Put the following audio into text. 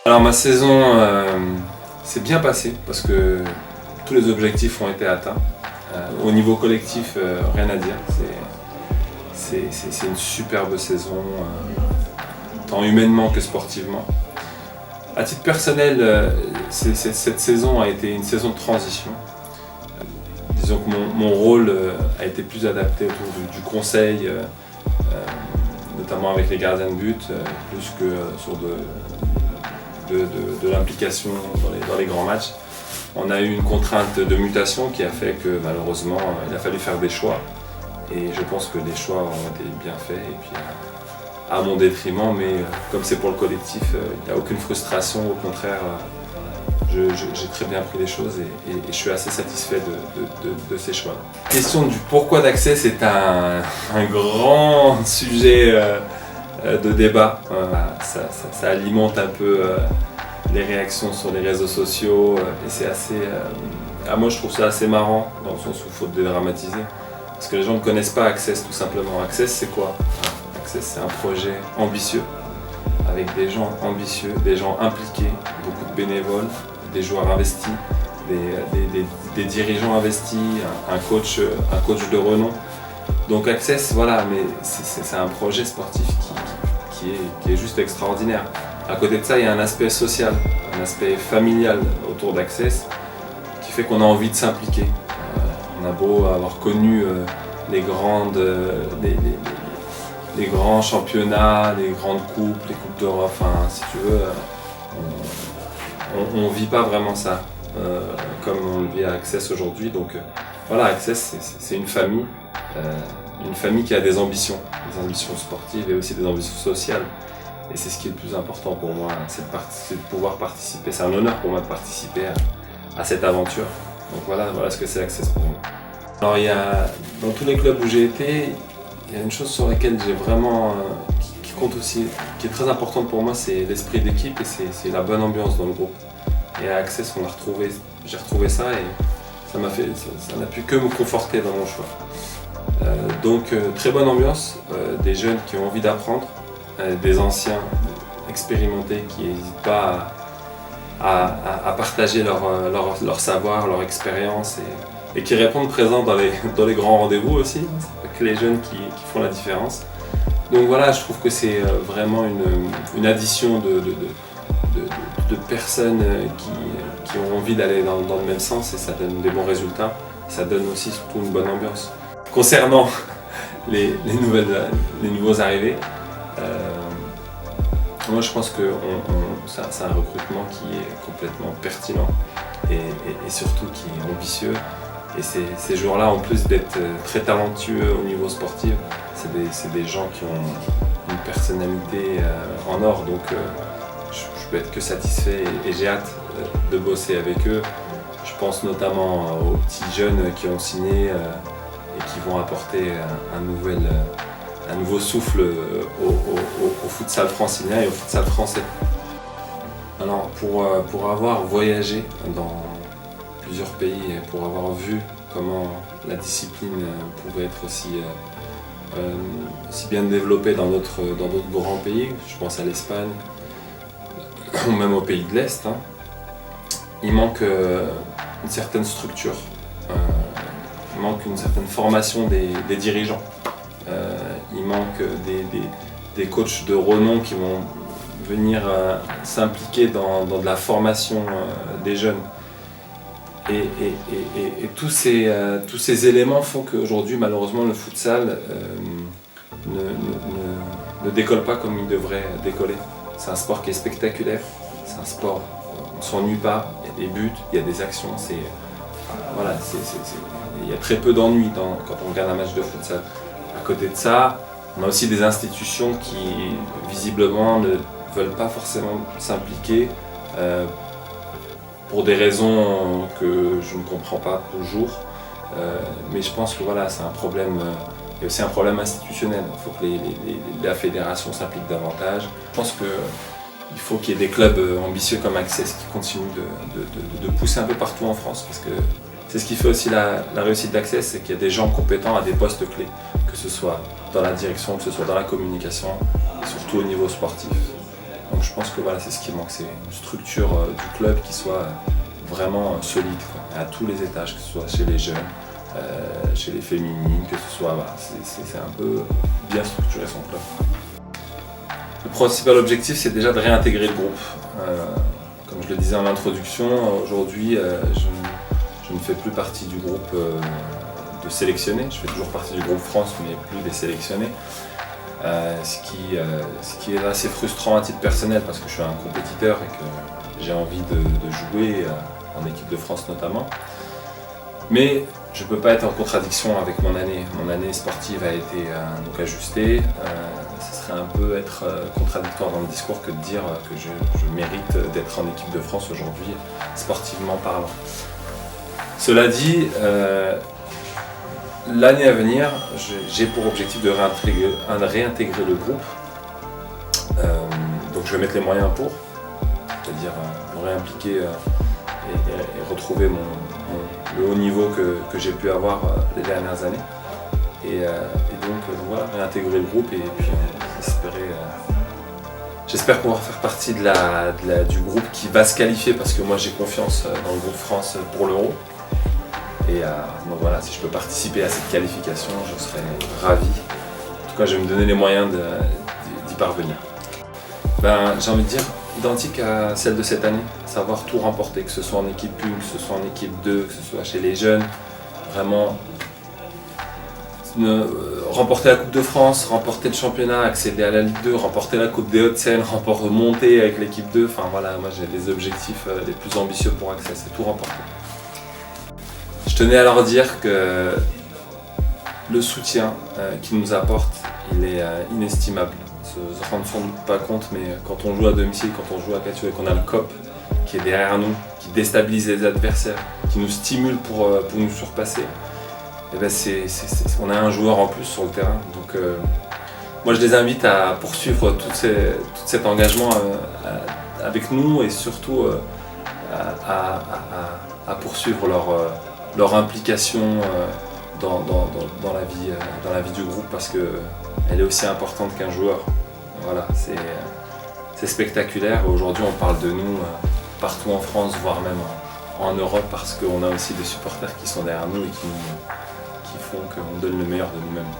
Alors ma saison s'est bien passée parce que tous les objectifs ont été atteints. Au niveau collectif, rien à dire. C'est une superbe saison, tant humainement que sportivement. À titre personnel, cette saison a été une saison de transition. Disons que mon rôle a été plus adapté autour du conseil, notamment avec les gardiens de but, plus que sur de l'implication dans les grands matchs. On a eu une contrainte de mutation qui a fait que malheureusement il a fallu faire des choix. Et je pense que les choix ont été bien faits, et puis à mon détriment, mais comme c'est pour le collectif, il n'y a aucune frustration, au contraire, j'ai très bien pris les choses et je suis assez satisfait de ces choix. La question du pourquoi d'Access est un grand sujet de débat. Ça alimente un peu les réactions sur les réseaux sociaux et c'est assez... moi je trouve ça assez marrant, dans le sens où il faut dédramatiser. Parce que les gens ne connaissent pas Access tout simplement. Access c'est quoi? Access c'est un projet ambitieux, avec des gens ambitieux, des gens impliqués, beaucoup de bénévoles, des joueurs investis, des dirigeants investis, un coach de renom. Donc Access, voilà, mais c'est un projet sportif qui est juste extraordinaire. À côté de ça, il y a un aspect social, un aspect familial autour d'Access qui fait qu'on a envie de s'impliquer. On a beau avoir connu les grands championnats, les grandes coupes, les coupes d'Europe, enfin si tu veux, on ne vit pas vraiment ça comme on le vit à Access aujourd'hui. Donc voilà, Access c'est une famille qui a des ambitions sportives et aussi des ambitions sociales. Et c'est ce qui est le plus important pour moi, c'est de pouvoir participer. C'est un honneur pour moi de participer à cette aventure. Donc voilà ce que c'est Access pour moi. Alors dans tous les clubs où j'ai été, il y a une chose sur laquelle j'ai vraiment, qui compte aussi, qui est très importante pour moi, c'est l'esprit d'équipe et c'est la bonne ambiance dans le groupe. Et à Access, j'ai retrouvé ça et ça n'a pu que me conforter dans mon choix. Donc très bonne ambiance, des jeunes qui ont envie d'apprendre, des anciens expérimentés qui n'hésitent pas à partager leur savoir, leur expérience et qui répondent présents dans les grands rendez-vous aussi. C'est pas que les jeunes qui font la différence. Donc voilà, je trouve que c'est vraiment une addition de personnes qui ont envie d'aller dans le même sens et ça donne des bons résultats. Ça donne aussi surtout une bonne ambiance. Concernant les nouveaux arrivés, moi je pense que c'est un recrutement qui est complètement pertinent et surtout qui est ambitieux. Et ces joueurs-là, en plus d'être très talentueux au niveau sportif, c'est des gens qui ont une personnalité en or. Donc je peux être que satisfait et j'ai hâte de bosser avec eux. Je pense notamment aux petits jeunes qui ont signé et qui vont apporter un nouveau souffle au futsal francilien et au futsal français. Alors pour avoir voyagé dans plusieurs pays et pour avoir vu comment la discipline pouvait être aussi bien développée dans d'autres grands pays, je pense à l'Espagne ou même aux pays de l'Est, il manque une certaine structure, il manque une certaine formation des dirigeants, il manque des coachs de renom qui vont venir s'impliquer dans de la formation des jeunes. Et tous ces éléments font qu'aujourd'hui, malheureusement, le futsal ne décolle pas comme il devrait décoller. C'est un sport qui est spectaculaire, c'est un sport, on ne s'ennuie pas, il y a des buts, il y a des actions, il y a très peu d'ennuis quand on regarde un match de futsal. À côté de ça, on a aussi des institutions qui, visiblement, ne veulent pas forcément s'impliquer pour des raisons que je ne comprends pas toujours, mais je pense que voilà, c'est un problème, il y a aussi un problème institutionnel. Il faut que la fédération s'implique davantage. Je pense qu'il faut qu'il y ait des clubs ambitieux comme Access qui continuent de pousser un peu partout en France, parce que c'est ce qui fait aussi la réussite d'Access, c'est qu'il y a des gens compétents à des postes clés, que ce soit dans la direction, que ce soit dans la communication, et surtout au niveau sportif. Donc je pense que voilà, c'est ce qui manque, c'est une structure du club qui soit vraiment solide, quoi, à tous les étages, que ce soit chez les jeunes, chez les féminines, que ce soit, voilà, c'est un peu bien structurer son club. Le principal objectif, c'est déjà de réintégrer le groupe. Comme je le disais en introduction, aujourd'hui, je ne fais plus partie du groupe de sélectionnés. Je fais toujours partie du groupe France, mais plus des sélectionnés. Ce qui est assez frustrant à titre personnel, parce que je suis un compétiteur et que j'ai envie de jouer en équipe de France notamment. Mais je ne peux pas être en contradiction avec mon année. Mon année sportive a été donc ajustée. Ce serait un peu être contradictoire dans le discours que de dire que je mérite d'être en équipe de France aujourd'hui, sportivement parlant. Cela dit, l'année à venir, j'ai pour objectif de réintégrer le groupe. Donc je vais mettre les moyens pour, c'est-à-dire me réimpliquer et retrouver le haut niveau que j'ai pu avoir les dernières années. Et donc voilà, réintégrer le groupe et puis j'espère pouvoir faire partie du groupe qui va se qualifier, parce que moi j'ai confiance dans le groupe France pour l'Euro. Et donc voilà, si je peux participer à cette qualification, je serai ravi. En tout cas, je vais me donner les moyens d'y parvenir. J'ai envie de dire, identique à celle de cette année, savoir tout remporter, que ce soit en équipe 1, que ce soit en équipe 2, que ce soit chez les jeunes. Vraiment remporter la Coupe de France, remporter le championnat, accéder à la Ligue 2, remporter la Coupe des Hauts-de-Seine, remonter avec l'équipe 2. Enfin voilà, moi j'ai des objectifs les plus ambitieux pour Access, c'est tout remporter. Je tenais à leur dire que le soutien qu'ils nous apportent, il est inestimable. Ils ne se rendent sans doute pas compte, mais quand on joue à domicile, quand on joue à Cadieux et qu'on a le COP qui est derrière nous, qui déstabilise les adversaires, qui nous stimule pour nous surpasser, et ben on a un joueur en plus sur le terrain. Donc moi je les invite à poursuivre tout cet engagement avec nous, et surtout à poursuivre leur implication dans la vie du groupe, parce qu'elle est aussi importante qu'un joueur. Voilà, c'est spectaculaire. Aujourd'hui on parle de nous partout en France, voire même en Europe, parce qu'on a aussi des supporters qui sont derrière nous et qui font qu'on donne le meilleur de nous-mêmes.